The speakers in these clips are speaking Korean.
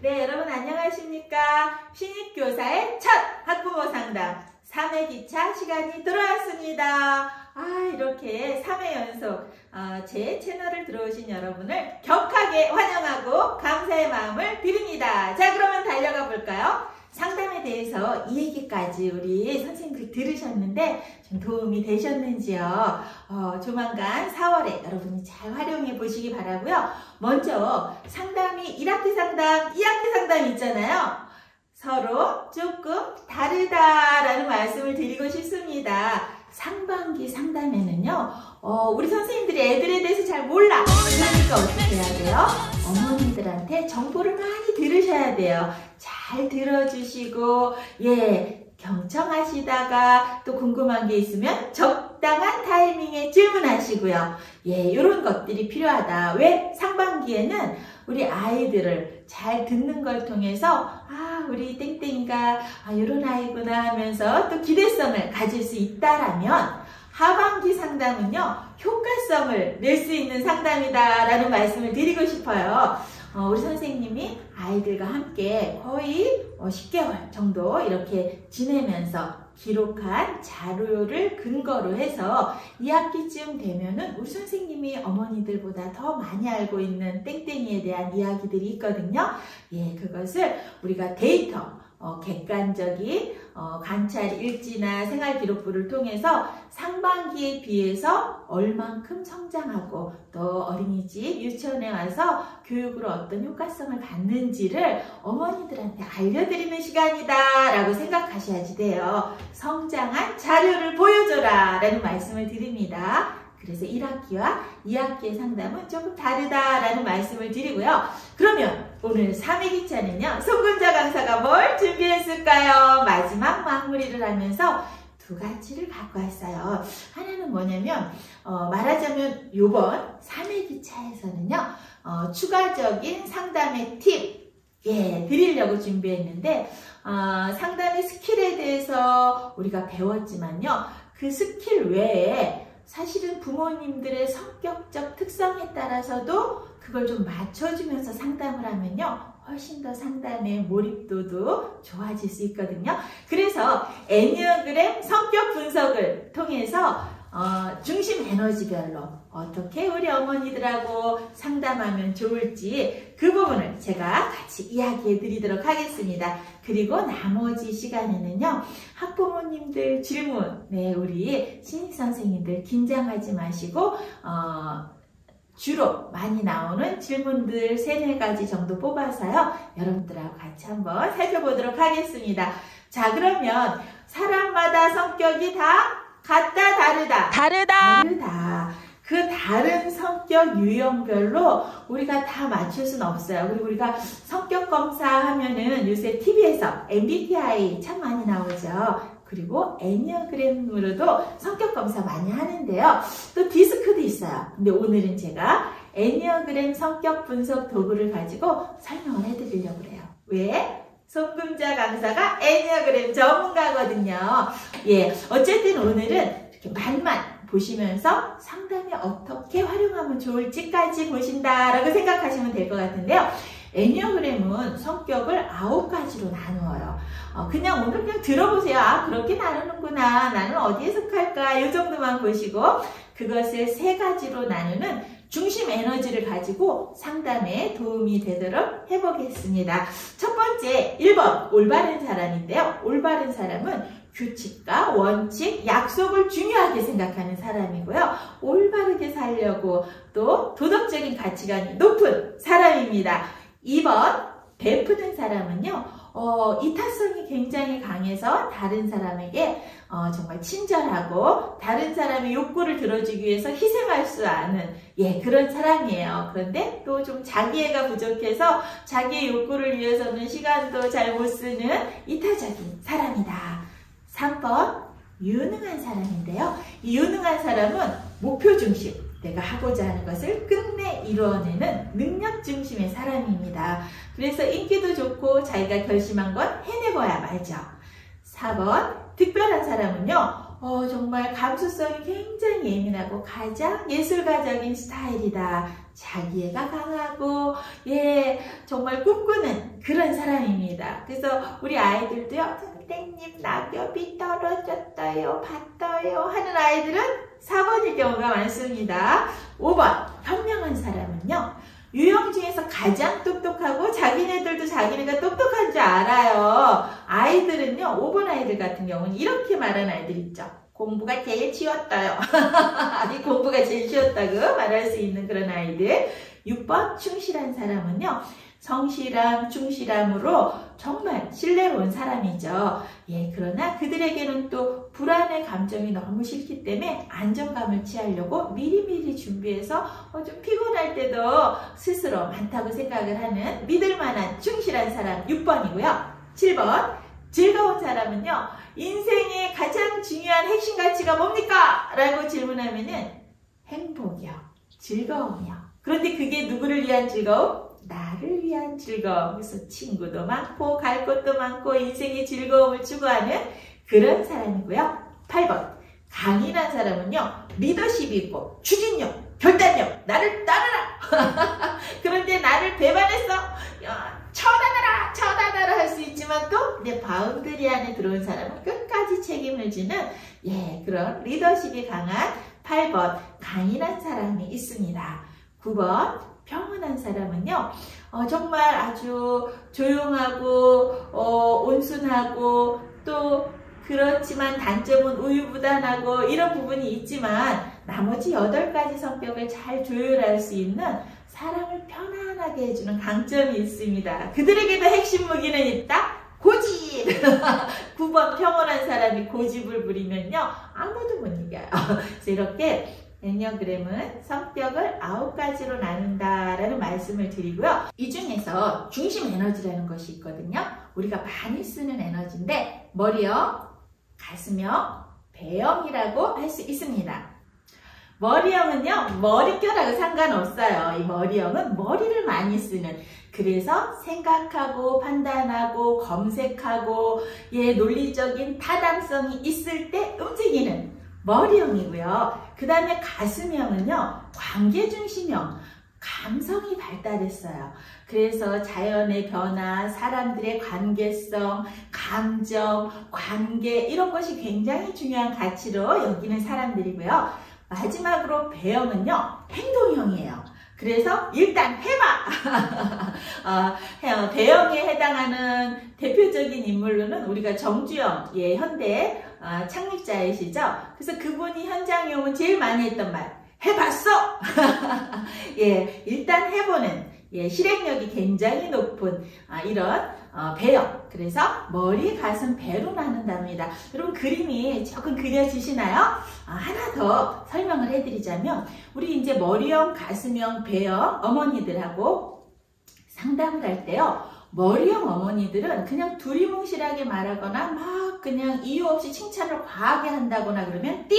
네, 여러분 안녕하십니까? 신입교사의 첫 학부모 상담 3회 기차 시간이 돌아왔습니다. 이렇게 3회 연속 제 채널을 들어오신 여러분을 격하게 환영하고 감사의 마음을 드립니다. 자, 그러면 달려가 볼까요? 상담에 대해서 이 얘기까지 우리 선생님들 들으셨는데 좀 도움이 되셨는지요? 조만간 4월에 여러분이 잘 활용해 보시기 바라고요. 먼저 상담이 1학기 상담, 2학기 상담 있잖아요. 서로 조금 다르다라는 말씀을 드리고 싶습니다. 상반기 상담에는요, 우리 선생님들이 애들에 대해서 잘 몰라. 그러니까 어떻게 해야 돼요? 어머님들한테 정보를 많이 들으셔야 돼요. 잘 들어주시고, 경청하시다가 또 궁금한 게 있으면 적당한 타이밍에 질문하시고요. 이런 것들이 필요하다. 왜? 상반기에는 우리 아이들을 잘 듣는 걸 통해서 우리 땡땡이가 이런 아이구나 하면서 또 기대성을 가질 수 있다라면 하반기 상담은요, 효과성을 낼 수 있는 상담이다라는 말씀을 드리고 싶어요. 우리 선생님이 아이들과 함께 거의 10개월 정도 이렇게 지내면서 기록한 자료를 근거로 해서 2학기쯤 되면은 우리 선생님이 어머니들보다 더 많이 알고 있는 땡땡이에 대한 이야기들이 있거든요. 그것을 우리가 데이터, 객관적인 관찰 일지나 생활기록부를 통해서 상반기에 비해서 얼만큼 성장하고 또 어린이집, 유치원에 와서 교육으로 어떤 효과성을 받는지를 어머니들한테 알려드리는 시간이다 라고 생각하셔야지 돼요. 성장한 자료를 보여줘라 라는 말씀을 드립니다. 그래서 1학기와 2학기의 상담은 조금 다르다라는 말씀을 드리고요. 그러면 오늘 3회 기차는요, 송금자 강사가 뭘 준비했을까요? 마지막 마무리를 하면서 두 가지를 갖고 왔어요. 하나는 뭐냐면 말하자면 이번 3회 기차에서는요, 추가적인 상담의 팁 드리려고 준비했는데 상담의 스킬에 대해서 우리가 배웠지만요, 그 스킬 외에 사실은 부모님들의 성격적 특성에 따라서도 그걸 좀 맞춰주면서 상담을 하면요, 훨씬 더 상담의 몰입도도 좋아질 수 있거든요. 그래서 애니어그램 성격 분석을 통해서 중심 에너지별로 어떻게 우리 어머니들하고 상담하면 좋을지 그 부분을 제가 같이 이야기해 드리도록 하겠습니다. 그리고 나머지 시간에는요, 학부모님들 질문, 우리 신입선생님들 긴장하지 마시고 주로 많이 나오는 질문들 3-4가지 정도 뽑아서요, 여러분들하고 같이 한번 살펴보도록 하겠습니다. 자, 그러면 사람마다 성격이 다 같다, 다르다. 그 다른 성격 유형별로 우리가 다 맞출 수는 없어요. 그리고 우리가 성격 검사하면은 요새 TV에서 MBTI 참 많이 나오죠. 그리고 애니어그램으로도 성격 검사 많이 하는데요. 또 디스크도 있어요. 근데 오늘은 제가 애니어그램 성격 분석 도구를 가지고 설명을 해드리려고 해요. 왜? 송금자 강사가 애니어그램 전문가거든요. 어쨌든 오늘은 이렇게 맛만 보시면서 상담에 어떻게 활용하면 좋을지까지 보신다라고 생각하시면 될 것 같은데요. 애니어그램은 성격을 9가지로 나누어요. 그냥 오늘 그냥 들어보세요. 그렇게 나누는구나. 나는 어디에 속할까? 이 정도만 보시고 그것을 3가지로 나누는 중심 에너지를 가지고 상담에 도움이 되도록 해보겠습니다. 첫 번째, 1번 올바른 사람인데요. 올바른 사람은 규칙과 원칙, 약속을 중요하게 생각하는 사람이고요. 올바르게 살려고 또 도덕적인 가치관이 높은 사람입니다. 2번 베푸는 사람은요, 이타성이 굉장히 강해서 다른 사람에게 정말 친절하고 다른 사람의 욕구를 들어주기 위해서 희생할 수 아는 그런 사람이에요. 그런데 또 좀 자기애가 부족해서 자기의 욕구를 위해서는 시간도 잘 못 쓰는 이타적인 사람이다. 3번 유능한 사람인데요. 이 유능한 사람은 목표 중심, 내가 하고자 하는 것을 끝내 이루어내는 능력 중심의 사람입니다. 그래서 인기도 좋고 자기가 결심한 건 해내봐야 말죠. 4번 특별한 사람은요, 정말 감수성이 굉장히 예민하고 가장 예술가적인 스타일이다. 자기애가 강하고 정말 꿈꾸는 그런 사람입니다. 그래서 우리 아이들도요. 선생님 낙엽이 떨어졌어요. 봤어요. 하는 아이들은 4번일 경우가 많습니다. 5번 현명한 사람은요. 유형 중에서 가장 똑똑하고 자기네들도 자기네가 똑똑한 줄 알아요. 아이들은요. 5번 아이들 같은 경우는 이렇게 말하는 아이들 있죠. 공부가 제일 쉬웠어요. 아니 공부가 제일 쉬웠다고 말할 수 있는 그런 아이들. 6번 충실한 사람은요. 성실함, 충실함으로 정말 신뢰로운 사람이죠. 그러나 그들에게는 또 불안의 감정이 너무 싫기 때문에 안정감을 취하려고 미리미리 준비해서 좀 피곤할 때도 스스로 많다고 생각을 하는 믿을만한 충실한 사람 6번이고요. 7번 즐거운 사람은요. 인생의 가장 중요한 핵심 가치가 뭡니까? 라고 질문하면은 행복이요. 즐거움이요. 그런데 그게 누구를 위한 즐거움? 나를 위한 즐거움. 그래서 친구도 많고 갈 곳도 많고 인생의 즐거움을 추구하는 그런 사람이고요. 8번 강인한 사람은요. 리더십이 있고 추진력, 결단력, 나를 따르라. 그런데 나를 배반했어. 처단하라 할 수 있지만 또 내 바운드리 안에 들어온 사람은 끝까지 책임을 지는 그런 리더십이 강한 8번 강인한 사람이 있습니다. 9번 평온한 사람은요. 정말 아주 조용하고 온순하고 또 그렇지만 단점은 우유부단하고 이런 부분이 있지만 나머지 8가지 성격을 잘 조율할 수 있는 사람을 편안하게 해주는 강점이 있습니다. 그들에게도 핵심 무기는 있다? 고집! 9번 평온한 사람이 고집을 부리면요. 아무도 못 이겨요. 그래서 이렇게 엔네아그램은 성격을 9가지로 나눈다라는 말씀을 드리고요. 이 중에서 중심 에너지라는 것이 있거든요. 우리가 많이 쓰는 에너지인데 머리형, 가슴형, 배형이라고 할 수 있습니다. 머리형은요. 머릿결하고 상관없어요. 이 머리형은 머리를 많이 쓰는 그래서 생각하고 판단하고 검색하고 논리적인 타당성이 있을 때 움직이는 머리형이고요. 그 다음에 가슴형은요. 관계중심형, 감성이 발달했어요. 그래서 자연의 변화, 사람들의 관계성, 감정, 관계 이런 것이 굉장히 중요한 가치로 여기는 사람들이고요. 마지막으로 배형은요. 행동형이에요. 그래서 일단 해봐! 배형에 해당하는 대표적인 인물로는 우리가 정주영, 현대 창립자이시죠. 그래서 그분이 현장에 오면 제일 많이 했던 말, 해봤어! 일단 해보는 실행력이 굉장히 높은 이런 배형. 그래서 머리, 가슴, 배로 나눈답니다. 여러분 그림이 조금 그려지시나요? 하나 더 설명을 해드리자면 우리 이제 머리형, 가슴형, 배형 어머니들하고 상담을 할 때요. 머리형 어머니들은 그냥 두리뭉실하게 말하거나 막 그냥 이유 없이 칭찬을 과하게 한다거나 그러면 띡!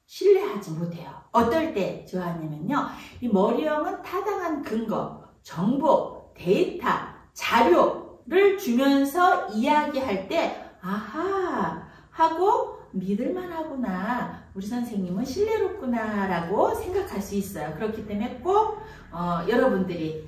신뢰하지 못해요. 어떨 때 좋아하냐면요. 이 머리형은 타당한 근거, 정보, 데이터, 자료를 주면서 이야기할 때 아하 하고 믿을만하구나. 우리 선생님은 신뢰롭구나 라고 생각할 수 있어요. 그렇기 때문에 꼭 여러분들이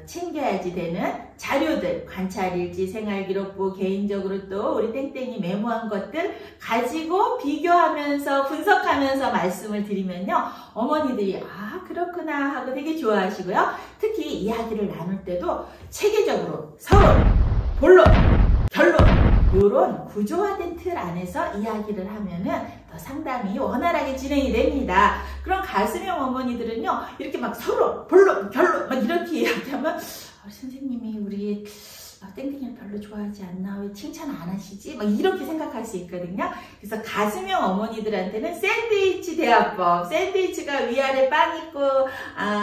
챙겨야지 되는 자료들, 관찰일지, 생활기록부, 개인적으로 또 우리 땡땡이 메모한 것들 가지고 비교하면서 분석하면서 말씀을 드리면요. 어머니들이 그렇구나 하고 되게 좋아하시고요. 특히 이야기를 나눌 때도 체계적으로 서론, 본론, 결론 이런 구조화된 틀 안에서 이야기를 하면은 더 상담이 원활하게 진행이 됩니다. 그럼 가슴형 어머니들은요. 이렇게 막 서론, 본론, 결론 막 이렇게 이야기하면 선생님이 우리 땡땡이를 별로 좋아하지 않나? 왜 칭찬 안 하시지? 막 이렇게 생각할 수 있거든요. 그래서 가슴형 어머니들한테는 샌드위치 대화법. 샌드위치가 위아래 빵 있고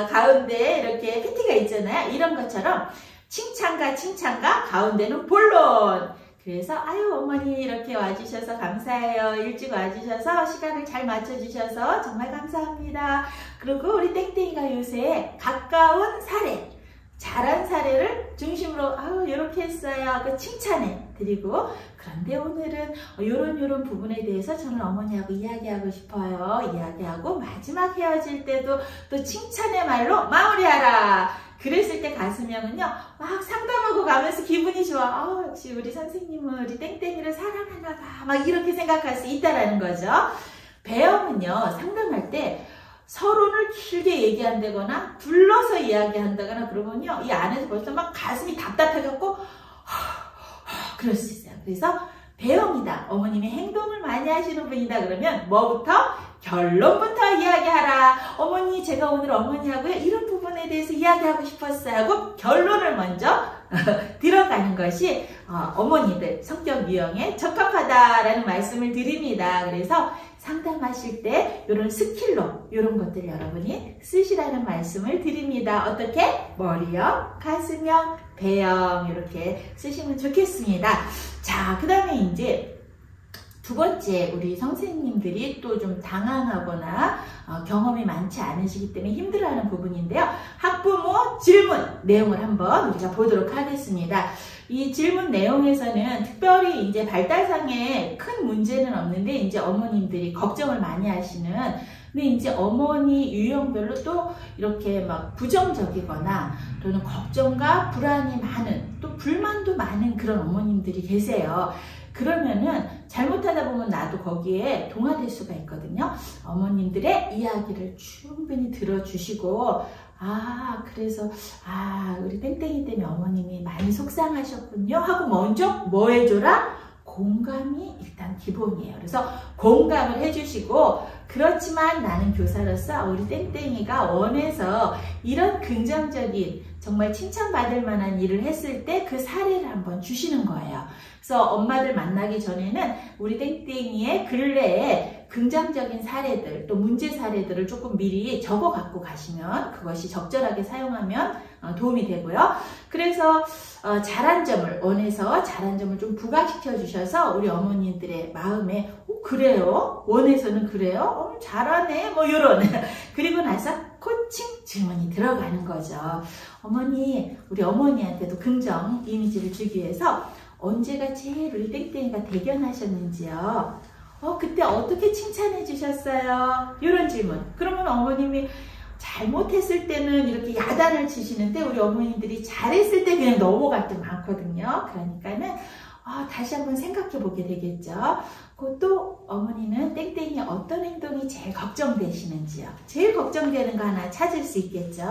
가운데 이렇게 패티가 있잖아요. 이런 것처럼 칭찬과 가운데는 본론. 그래서 어머니 이렇게 와주셔서 감사해요. 일찍 와주셔서 시간을 잘 맞춰주셔서 정말 감사합니다. 그리고 우리 땡땡이가 요새 가까운 사례, 잘한 사례를 중심으로 이렇게 했어요. 그 칭찬해. 드리고, 그런데 오늘은 요런 부분에 대해서 저는 어머니하고 이야기하고 싶어요. 이야기하고 마지막 헤어질 때도 또 칭찬의 말로 마무리하라. 그랬을 때 가수명은요, 막 상담하고 가면서 기분이 좋아. 역시 우리 선생님은 우리 땡땡이를 사랑하나 봐. 막 이렇게 생각할 수 있다라는 거죠. 배영은요, 상담할 때 서론을 길게 얘기한다거나 불러서 이야기한다거나 그러면요, 이 안에서 벌써 막 가슴이 답답해갖고 그럴 수 있어요. 그래서 배영이다, 어머님이 행동을 많이 하시는 분이다 그러면 뭐부터? 결론부터 이야기하라. 어머니, 제가 오늘 어머니하고요 이런 부분에 대해서 이야기하고 싶었어요 하고 결론을 먼저 들어가는 것이 어머니들 성격 유형에 적합하다라는 말씀을 드립니다. 그래서 상담하실 때 이런 스킬로 이런 것들 여러분이 쓰시라는 말씀을 드립니다. 어떻게? 머리형, 가슴형, 배형 이렇게 쓰시면 좋겠습니다. 자, 그 다음에 이제 두 번째, 우리 선생님들이 또 좀 당황하거나 경험이 많지 않으시기 때문에 힘들어하는 부분인데요. 학부모 질문 내용을 한번 우리가 보도록 하겠습니다. 이 질문 내용에서는 특별히 이제 발달상에 큰 문제는 없는데 이제 어머님들이 걱정을 많이 하시는, 근데 이제 어머니 유형별로 또 이렇게 막 부정적이거나 또는 걱정과 불안이 많은, 또 불만도 많은 그런 어머님들이 계세요. 그러면은 잘못하다 보면 나도 거기에 동화될 수가 있거든요. 어머님들의 이야기를 충분히 들어주시고, 그래서 우리 땡땡이 때문에 어머님이 많이 속상하셨군요 하고 먼저 뭐 해줘라? 공감이 일단 기본이에요. 그래서 공감을 해주시고, 그렇지만 나는 교사로서 우리 땡땡이가 원해서 이런 긍정적인 정말 칭찬받을 만한 일을 했을 때 그 사례를 한번 주시는 거예요. 그래서 엄마들 만나기 전에는 우리 땡땡이의 근래에 긍정적인 사례들, 또 문제 사례들을 조금 미리 적어 갖고 가시면 그것이 적절하게 사용하면 도움이 되고요. 그래서 잘한 점을 원해서 잘한 점을 좀 부각시켜 주셔서 우리 어머니들의 마음에 그래요? 원해서는 그래요? 잘하네? 뭐 요런 그리고 나서 코칭 질문이 들어가는 거죠. 어머니, 우리 어머니한테도 긍정 이미지를 주기 위해서 언제가 제일 우리 땡땡이가 대견하셨는지요? 그때 어떻게 칭찬해 주셨어요? 이런 질문. 그러면 어머님이 잘못했을 때는 이렇게 야단을 치시는데 우리 어머님들이 잘했을 때 그냥 넘어갈 때 많거든요. 그러니까는 다시 한번 생각해 보게 되겠죠. 그것도 어머니는 땡땡이 어떤 행동이 제일 걱정되시는지요. 제일 걱정되는 거 하나 찾을 수 있겠죠.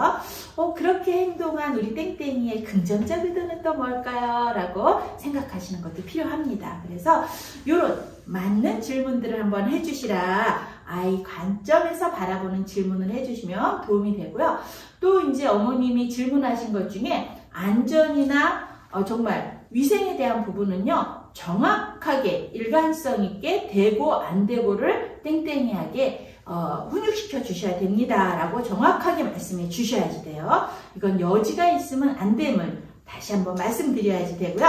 그렇게 행동한 우리 땡땡이의 긍정적 의도는 또 뭘까요? 라고 생각하시는 것도 필요합니다. 그래서 이런 맞는 질문들을 한번 해주시라. 아이 관점에서 바라보는 질문을 해주시면 도움이 되고요. 또 이제 어머님이 질문하신 것 중에 안전이나 정말 위생에 대한 부분은요, 정확하게 일관성 있게 되고 안 되고를 땡땡이하게 훈육시켜 주셔야 됩니다 라고 정확하게 말씀해 주셔야지 돼요. 이건 여지가 있으면 안 됨을 다시 한번 말씀드려야지 되고요.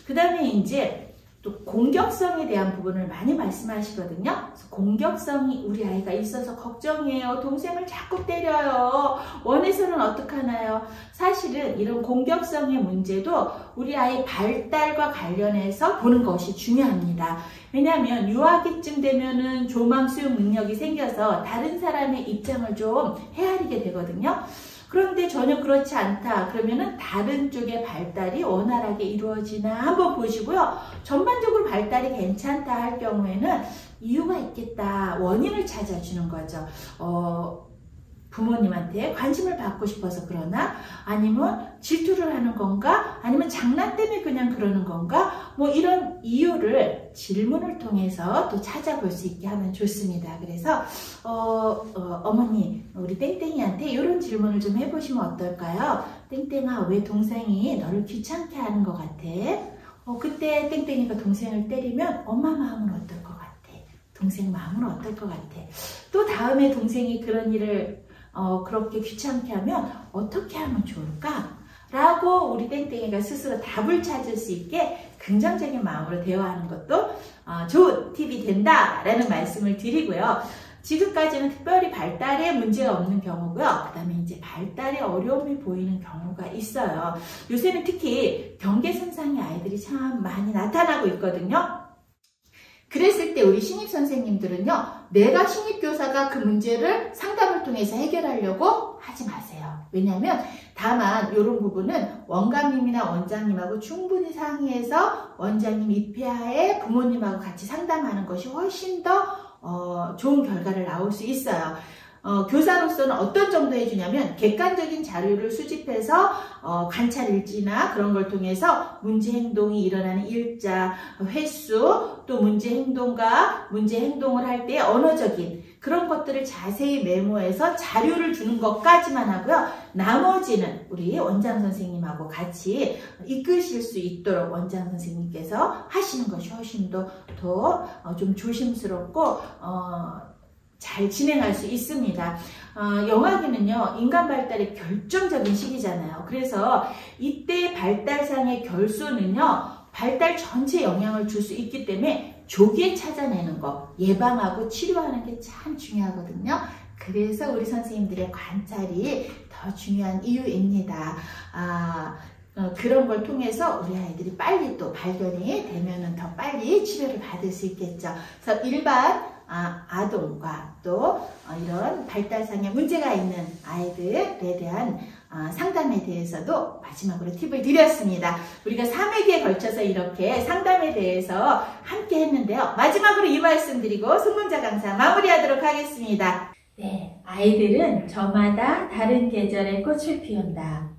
그 다음에 이제 또 공격성에 대한 부분을 많이 말씀하시거든요. 그래서 공격성이 우리 아이가 있어서 걱정이에요. 동생을 자꾸 때려요. 원해서는 어떡하나요? 사실은 이런 공격성의 문제도 우리 아이 발달과 관련해서 보는 것이 중요합니다. 왜냐하면 유아기쯤 되면은 조망 수용 능력이 생겨서 다른 사람의 입장을 좀 헤아리게 되거든요. 그런데 전혀 그렇지 않다. 그러면은 다른 쪽의 발달이 원활하게 이루어지나 한번 보시고요. 전반적으로 발달이 괜찮다 할 경우에는 이유가 있겠다. 원인을 찾아주는 거죠. 부모님한테 관심을 받고 싶어서 그러나? 아니면 질투를 하는 건가? 아니면 장난 때문에 그냥 그러는 건가? 뭐 이런 이유를 질문을 통해서 또 찾아볼 수 있게 하면 좋습니다. 그래서 어머니, 우리 땡땡이한테 이런 질문을 좀 해보시면 어떨까요? 땡땡아, 왜 동생이 너를 귀찮게 하는 것 같아? 그때 땡땡이가 동생을 때리면 엄마 마음은 어떨 것 같아? 동생 마음은 어떨 것 같아? 또 다음에 동생이 그런 일을 그렇게 귀찮게 하면 어떻게 하면 좋을까? 라고 우리 땡땡이가 스스로 답을 찾을 수 있게 긍정적인 마음으로 대화하는 것도 좋은 팁이 된다라는 말씀을 드리고요. 지금까지는 특별히 발달에 문제가 없는 경우고요. 그 다음에 이제 발달에 어려움이 보이는 경우가 있어요. 요새는 특히 경계손상의 아이들이 참 많이 나타나고 있거든요. 그랬을 때 우리 신입선생님들은요, 내가 신입교사가 그 문제를 상담을 통해서 해결하려고 하지 마세요. 왜냐하면 다만 이런 부분은 원감님이나 원장님하고 충분히 상의해서 원장님 입회하에 부모님하고 같이 상담하는 것이 훨씬 더 좋은 결과를 나올 수 있어요. 교사로서는 어떤 정도 해주냐면 객관적인 자료를 수집해서 관찰 일지나 그런 걸 통해서 문제 행동이 일어나는 일자, 횟수, 또 문제 행동과 문제 행동을 할 때 언어적인 그런 것들을 자세히 메모해서 자료를 주는 것까지만 하고요. 나머지는 우리 원장 선생님하고 같이 이끄실 수 있도록 원장 선생님께서 하시는 것이 훨씬 더 좀 조심스럽고 잘 진행할 수 있습니다. 영아기는요, 인간 발달의 결정적인 시기잖아요. 그래서 이때 발달상의 결손은요, 발달 전체에 영향을 줄 수 있기 때문에 조기에 찾아내는 거, 예방하고 치료하는 게 참 중요하거든요. 그래서 우리 선생님들의 관찰이 더 중요한 이유입니다. 그런 걸 통해서 우리 아이들이 빨리 또 발견이 되면은 더 빨리 치료를 받을 수 있겠죠. 그래서 일반 아동과 또 이런 발달상의 문제가 있는 아이들에 대한 상담에 대해서도 마지막으로 팁을 드렸습니다. 우리가 3회기에 걸쳐서 이렇게 상담에 대해서 함께 했는데요. 마지막으로 이 말씀 드리고 송문자 강사 마무리하도록 하겠습니다. 네, 아이들은 저마다 다른 계절의 꽃을 피운다.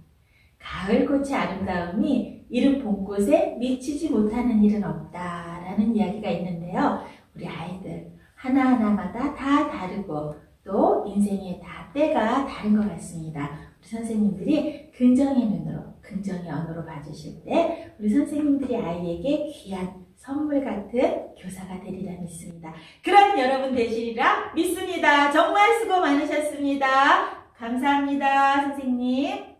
가을꽃의 아름다움이 이른 봄꽃에 미치지 못하는 일은 없다라는 이야기가 있는데요. 우리 아이들 하나하나마다 다 다르고 또 인생의 다 때가 다른 것 같습니다. 우리 선생님들이 긍정의 눈으로, 긍정의 언어로 봐주실 때 우리 선생님들이 아이에게 귀한 선물 같은 교사가 되리라 믿습니다. 그런 여러분 되시리라 믿습니다. 정말 수고 많으셨습니다. 감사합니다, 선생님.